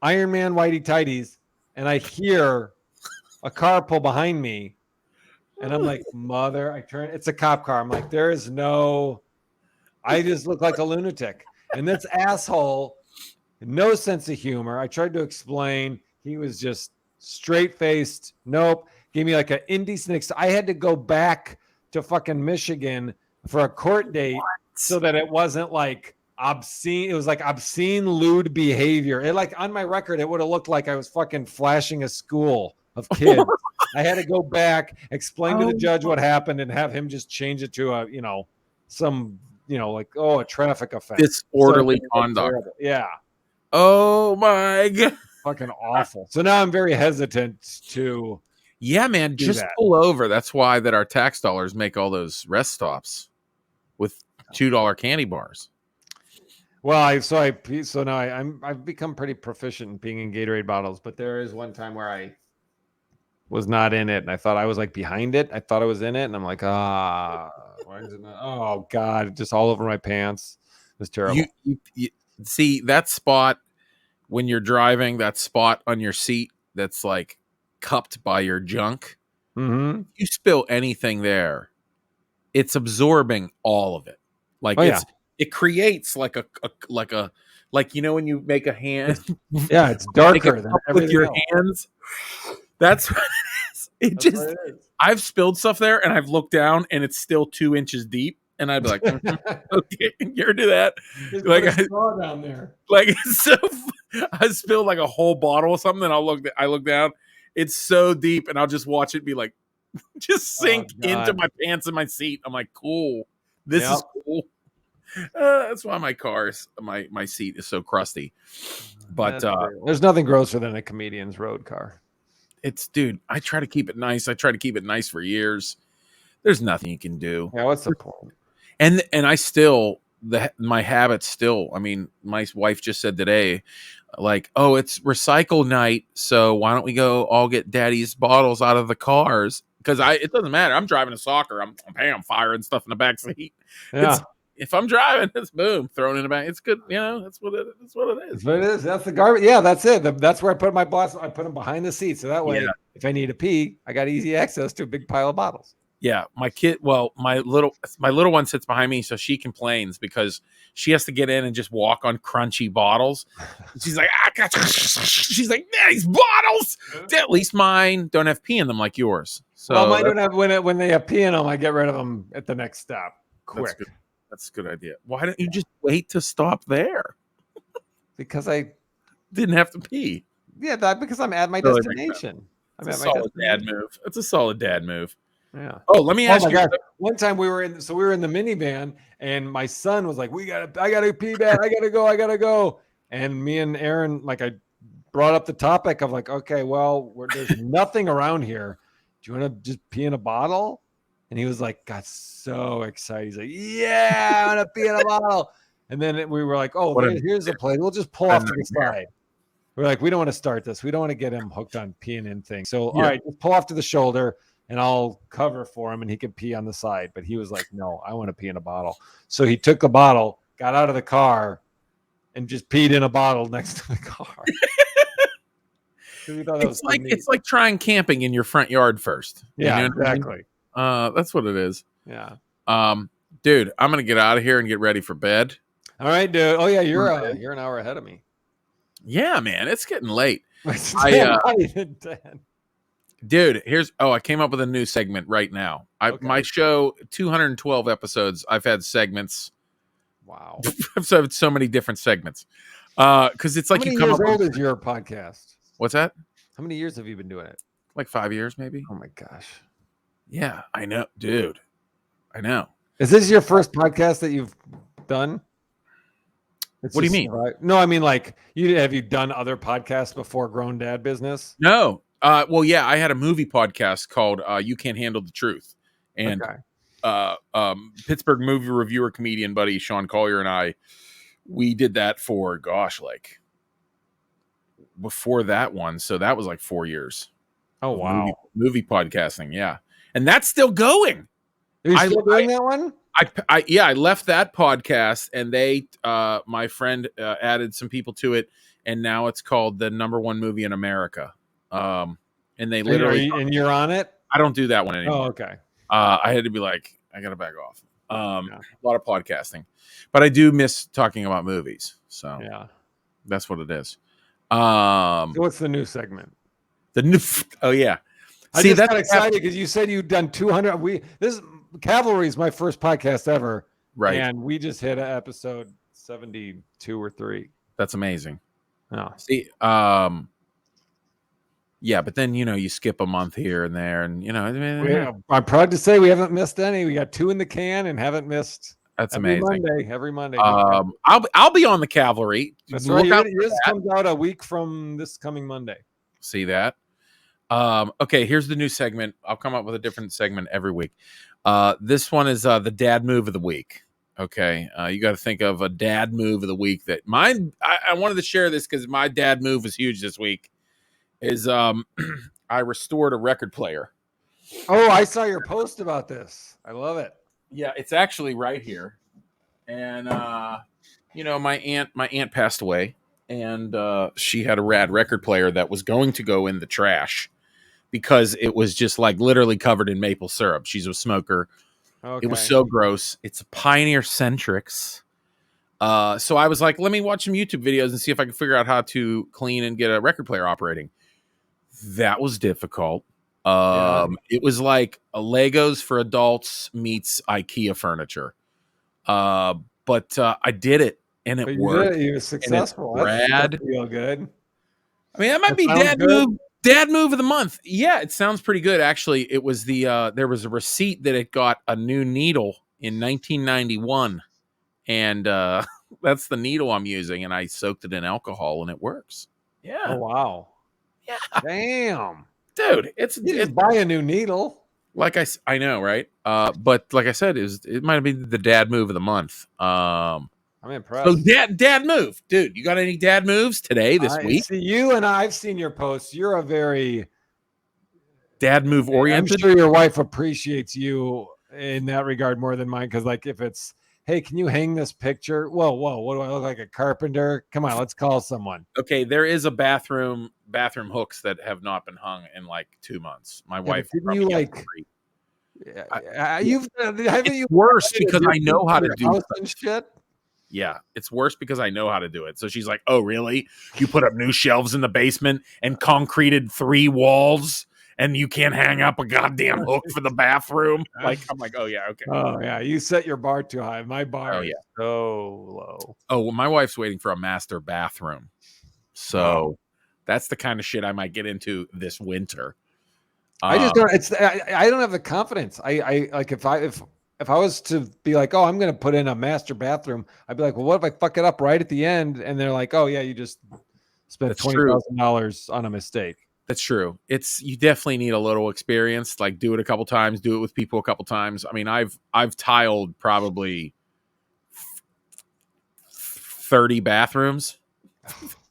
Iron Man whitey tighties, and I hear a car pull behind me, and I'm like, mother, I turn, it's a cop car. I'm like, I just look like a lunatic. And this asshole, no sense of humor. I tried to explain. He was just straight-faced. Nope. Gave me like an indecent. I had to go back to fucking Michigan for a court date so that it wasn't like obscene. It was like obscene lewd behavior. It like on my record, it would have looked like I was fucking flashing a school of kids. I had to go back, explain to the judge what happened, and have him just change it to a, a traffic offense. Disorderly conduct. Yeah. Oh my God. Fucking awful. So now I'm very hesitant to. Yeah, man, just pull over. That's why that our tax dollars make all those rest stops with $2 candy bars. Well, I've become pretty proficient in being in Gatorade bottles, but there is one time where I was not in it, and I thought I was like behind it. I thought I was in it, and I'm like, why is it not? Oh God, just all over my pants. It was terrible. You see that spot when you're driving, that spot on your seat that's like cupped by your junk. Mm-hmm. If you spill anything there, it's absorbing all of it. Like it creates like when you make a hand. Yeah, it's darker than with your hands. That's what it is. I've spilled stuff there, and I've looked down, and it's still 2 inches deep. And I'd be like, okay, you ever do that? Like I saw down there. Like it's so. I spilled like a whole bottle or something, and I look down. It's so deep, and I'll just watch it be like, just sink into my pants and my seat. I'm like, cool. This is cool. That's why my seat is so crusty. But there's nothing grosser than a comedian's road car. Dude, I try to keep it nice. I try to keep it nice for years. There's nothing you can do. Yeah, what's the point? And I still, my habits still, I mean, my wife just said today, like, oh, it's recycle night, so why don't we go all get daddy's bottles out of the cars? Because it doesn't matter. I'm driving a soccer. I'm firing stuff in the back seat. Yeah. If I'm driving, it's boom, thrown in the back. It's good. That's what it is. That's what it is. That's the garbage. Yeah, that's it. That's where I put my bottles. I put them behind the seat. So that way, if I need to pee, I got easy access to a big pile of bottles. Yeah. My little one sits behind me, so she complains because she has to get in and just walk on crunchy bottles. She's like, she's like, these bottles. At least mine don't have pee in them like yours. So mine don't have, when they have pee in them, I get rid of them at the next stop. Quick. That's a good idea. Why don't you just wait to stop there? Because I didn't have to pee. Yeah, because I'm at my destination. It's a solid dad move. It's a solid dad move. Yeah. Oh, let me ask you. God. One time we were in the minivan, and my son was like, I gotta pee bad. I gotta go. And me and Aaron, like, I brought up the topic of like, okay, well, there's nothing around here. Do you want to just pee in a bottle? And he was like, got so excited. He's like, yeah, I want to pee in a bottle. And then we were like, oh, here's the place. We'll just pull off to the side. We're like, we don't want to start this. We don't want to get him hooked on peeing in things. So, all right, just pull off to the shoulder, and I'll cover for him, and he can pee on the side. But he was like, no, I want to pee in a bottle. So he took the bottle, got out of the car and just peed in a bottle next to the car. It's like trying camping in your front yard first. Yeah, you know exactly. I mean? That's what it is. Yeah. Dude, I'm gonna get out of here and get ready for bed. All right, dude. Oh yeah, you're an hour ahead of me. Yeah, man, it's getting late. Dude, I came up with a new segment right now. My show, 212 episodes. I've had segments. Wow. I've had so many different segments. Because it's like How many you come years up old with is your podcast? What's that? How many years have you been doing it? Like 5 years, maybe. Oh my gosh. Yeah, I know, dude. I know. Is this your first podcast that you've done? What do you mean? No, I mean like have you done other podcasts before Grown Dad Business? No. Well, yeah, I had a movie podcast called You Can't Handle the Truth. And Pittsburgh movie reviewer comedian buddy Sean Collier and I, we did that for before that one. So that was like 4 years. Oh wow. Movie podcasting, yeah. And that's still going. Are you still doing that one? I left that podcast and they my friend added some people to it, and now it's called The Number One Movie in America. And they literally and you're on it? I don't do that one anymore. Oh, okay. I had to be like, I gotta back off. A lot of podcasting. But I do miss talking about movies. So yeah. That's what it is. So what's the new segment? Oh yeah. I just got excited because you said you'd done 200. Cavalry is my first podcast ever, right? And we just hit episode 72 or 3. That's amazing. Oh. See, yeah, but then you skip a month here and there, and I'm proud to say we haven't missed any. We got 2 in the can and haven't missed. That's amazing. Every Monday. I'll be on the Cavalry. That's right. Yours comes out a week from this coming Monday. See that? Okay, here's the new segment. I'll come up with a different segment every week. This one is the dad move of the week. Okay, you got to think of a dad move of the week that mine. I wanted to share this because my dad move was huge this week. Is I restored a record player. Oh, I saw your post about this. I love it. Yeah, it's actually right here, and my aunt passed away, and she had a rad record player that was going to go in the trash because it was just like literally covered in maple syrup. She's a smoker. Okay. It was so gross. It's a Pioneer Centrix. So I was like, let me watch some YouTube videos and see if I can figure out how to clean and get a record player operating. That was difficult. It was like a Legos for adults meets IKEA furniture. But I did it and it worked. You were successful. That's real good. I mean, that might be dad move of the month. Yeah, it sounds pretty good. Actually, it was there was a receipt that it got a new needle in 1991. And that's the needle I'm using. And I soaked it in alcohol and it works. Yeah. Oh, wow. Yeah. Damn. Dude, you just buy a new needle. Like I know, right? But like I said, it might have been the dad move of the month. I'm impressed. So dad move, dude. You got any dad moves today this week? See, you and I've seen your posts. You're a very dad move oriented. I'm sure your wife appreciates you in that regard more than mine. Because like if it's, hey, can you hang this picture? Whoa, what do I look like, a carpenter? Come on, let's call someone. Okay, there is a bathroom hooks that have not been hung in like 2 months. My wife. Didn't you like? It's worse because I know how to do and shit. Yeah, it's worse because I know how to do it. So she's like, "Oh, really? You put up new shelves in the basement and concreted 3 walls, and you can't hang up a goddamn hook for the bathroom?" Like, I'm like, "Oh yeah, okay." Oh yeah, you set your bar too high. My bar is so low. Oh, well, my wife's waiting for a master bathroom, so that's the kind of shit I might get into this winter. I just don't. I don't have the confidence. I like if I was to be like, oh, I'm going to put in a master bathroom, I'd be like, well, what if I fuck it up right at the end? And they're like, oh yeah, you just spent $20,000 on a mistake. That's true. You definitely need a little experience. Like do it a couple times, do it with people a couple times. I mean, I've tiled probably 30 bathrooms,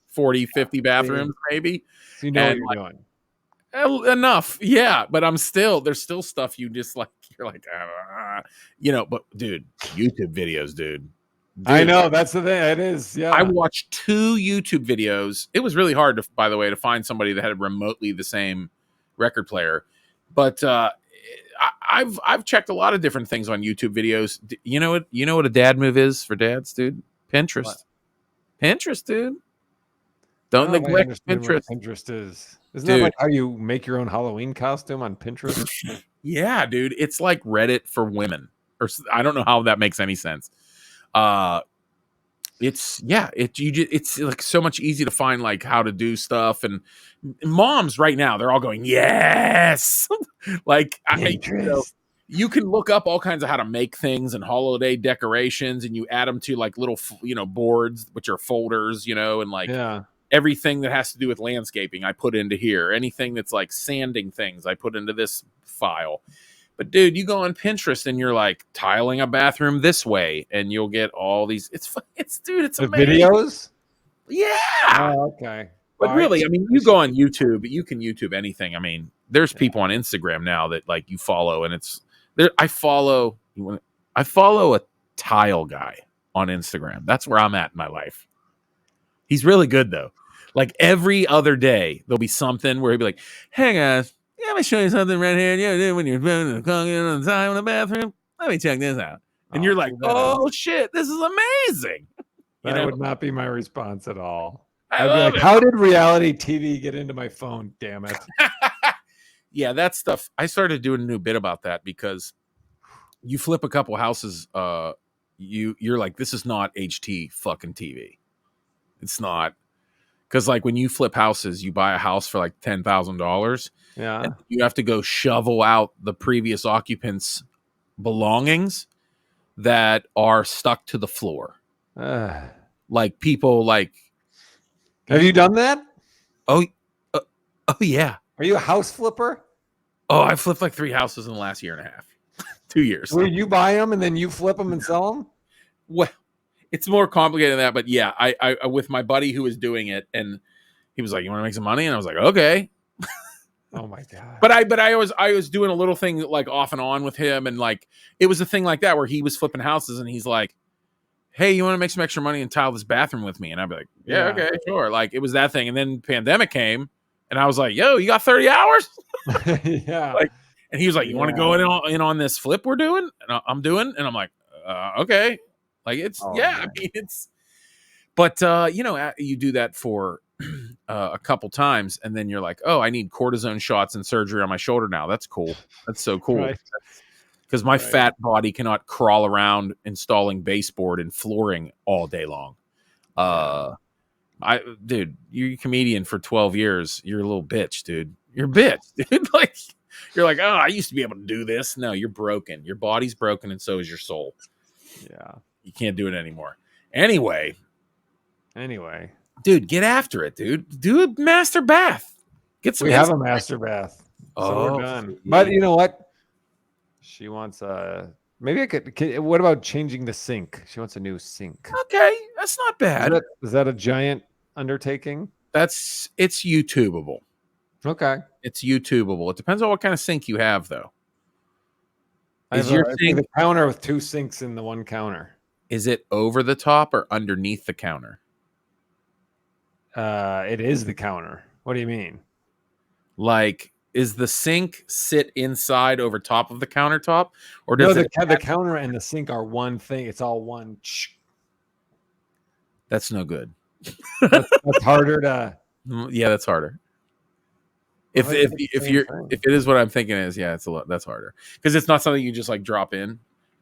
40, 50 bathrooms, maybe. So you know what you're doing. Enough, yeah, but there's still stuff you just like, you're like, but dude, YouTube videos, dude, Dude, I know, that's the thing. It is. Yeah. I watched 2 YouTube videos. It was really hard to, by the way, to find somebody that had remotely the same record player. But I've checked a lot of different things on YouTube videos. You know what a dad move is for dads, dude? Pinterest. What? Pinterest, dude. Don't I neglect understand what Pinterest. Pinterest is. Isn't Dude. that like how you make your own Halloween costume on Pinterest? Yeah, dude. It's like Reddit for women. Or I don't know how that makes any sense. It's like so much easy to find like how to do stuff, and moms right now they're all going yes. Like you can look up all kinds of how to make things and holiday decorations, and you add them to like little boards which are folders, and like everything that has to do with landscaping I put into here. Anything that's like sanding things I put into this file. But dude, you go on Pinterest and you're like tiling a bathroom this way, and you'll get all these. It's the amazing. Videos. Yeah. Oh, okay. But really, I mean, you go on YouTube, you can YouTube anything. I mean, there's people on Instagram now that like you follow, and it's there. I follow a tile guy on Instagram. That's where I'm at in my life. He's really good though. Like every other day, there'll be something where he'll be like, "Hey guys. Yeah, let me show you something right here. Yeah, when you're on the tile in the bathroom, let me check this out." And you're like, "Oh shit, this is amazing!" That would not be my response at all. I'd be like, "How did reality TV get into my phone? Damn it!" Yeah, that stuff. I started doing a new bit about that because you flip a couple houses. You're like, this is not HT fucking TV. It's not. Because like when you flip houses, you buy a house for like $10,000. Yeah. And you have to go shovel out the previous occupants' belongings that are stuck to the floor. Like people like. Have you done that? Oh yeah. Are you a house flipper? Oh, I flipped like 3 houses in the last year and a half. 2 years. Where you buy them and then you flip them and sell them? Well, it's more complicated than that, but yeah, I with my buddy who was doing it, and he was like, "You want to make some money?" And I was like, "Okay." Oh my god! But I was doing a little thing like off and on with him, and like it was a thing like that where he was flipping houses, and he's like, "Hey, you want to make some extra money and tile this bathroom with me?" And I'd be like, "Yeah, okay, sure." Like it was that thing, and then pandemic came, and I was like, "Yo, you got 30 hours?" Yeah. Like, and he was like, "You want to go in on this flip we're doing?" And I'm doing, and I'm like, "Okay." Like it's man. I mean it's, but you do that for a couple times, and then you're like, oh, I need cortisone shots and surgery on my shoulder now. That's cool. That's so cool. Because my fat body cannot crawl around installing baseboard and flooring all day long. Dude, you're a comedian for 12 years. You're a little bitch, dude. You're a bitch, dude. Like you're like, oh, I used to be able to do this. No, you're broken. Your body's broken, and so is your soul. Yeah. You can't do it anymore. Anyway, dude, get after it, dude. Do a master bath. Get some. We have a master bath. So we're done. But you know what? She wants maybe I could. What about changing the sink? She wants a new sink. Okay, that's not bad. Is that a giant undertaking? It's YouTubeable. Okay, it's YouTubeable. It depends on what kind of sink you have, though. Is your sink the counter with 2 sinks in the one counter? Is it over the top or underneath the counter? It is the counter. What do you mean? Like, is the sink sit inside over top of the countertop, or does the counter and the sink are one thing? It's all one. That's no good. That's harder to. Yeah, that's harder. If it is what I'm thinking is, yeah, that's harder because it's not something you just like drop in.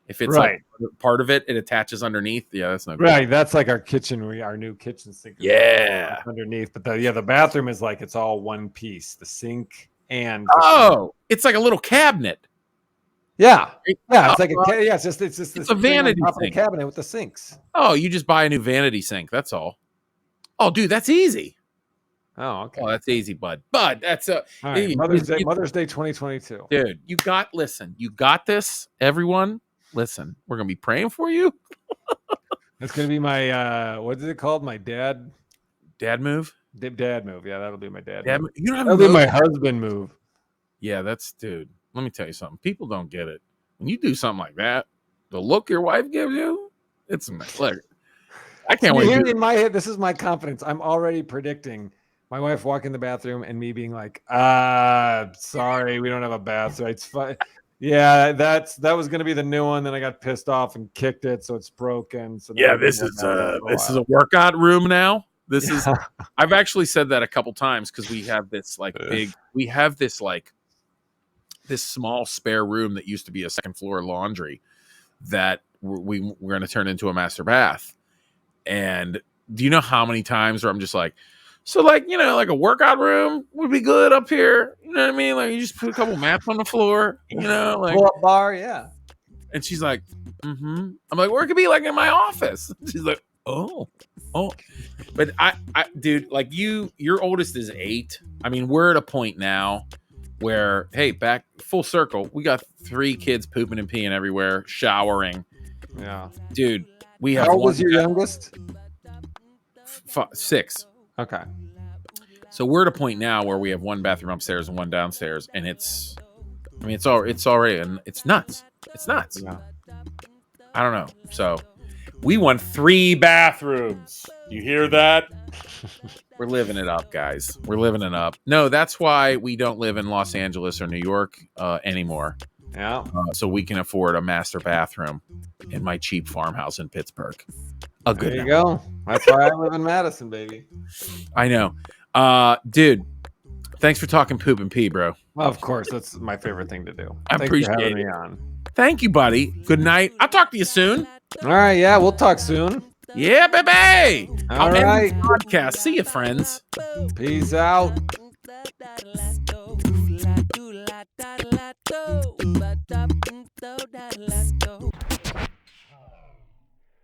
If it's like part of it, it attaches underneath. Yeah, that's no good. Right. That's like our kitchen. Our new kitchen sink. Yeah, underneath. But the bathroom is like it's all one piece. The sink and it's like a little cabinet. Yeah, yeah. It's like it's just it's a vanity sink cabinet with the sinks. Oh, you just buy a new vanity sink. That's all. Oh, dude, that's easy. Oh, okay. Oh, that's easy, bud. Bud, that's right. Mother's Day 2022. Dude, you got this, everyone. Listen, we're gonna be praying for you. That's gonna be my what is it called? My dad move? Dad move. Yeah, that'll be my dad move. You don't have that'll be my husband move. Yeah, dude. Let me tell you something. People don't get it. When you do something like that, the look your wife gives you It's look. I can't wait. In my head, this is my confidence. I'm already predicting my wife walking in the bathroom and me being like, sorry, we don't have a bathroom. It's fine. Yeah, that was gonna be the new one. Then I got pissed off and kicked it, so it's broken. So yeah, this is a workout room now. This is. I've actually said that a couple times because we have this this small spare room that used to be a second floor laundry that we're going to turn into a master bath. And do you know how many times where I'm just like, so like, you know, like a workout room would be good up here. You know what I mean? Like you just put a couple mats on the floor, you know, like pull-up bar. Yeah. And she's like, I'm like, where it could be like in my office. She's like, oh, but I dude, like your oldest is 8. I mean, we're at a point now where, hey, back full circle, we got 3 kids pooping and peeing everywhere, showering. Yeah. Dude, we have. How old was your youngest? 6. Okay. So we're at a point now where we have 1 bathroom upstairs and 1 downstairs, and it's already, and it's nuts. It's nuts. Yeah. I don't know. So we want 3 bathrooms. You hear that? We're living it up, guys. We're living it up. No, that's why we don't live in Los Angeles or New York anymore. Yeah. So we can afford a master bathroom in my cheap farmhouse in Pittsburgh. There you go. That's why I live in Madison, baby. I know. Dude, thanks for talking poop and pee, bro. Well, of course. That's my favorite thing to do. I appreciate having it. me on. Thank you, buddy. Good night. I'll talk to you soon. All right. Yeah, we'll talk soon. Yeah, baby. All right. Podcast. See you, friends. Peace out.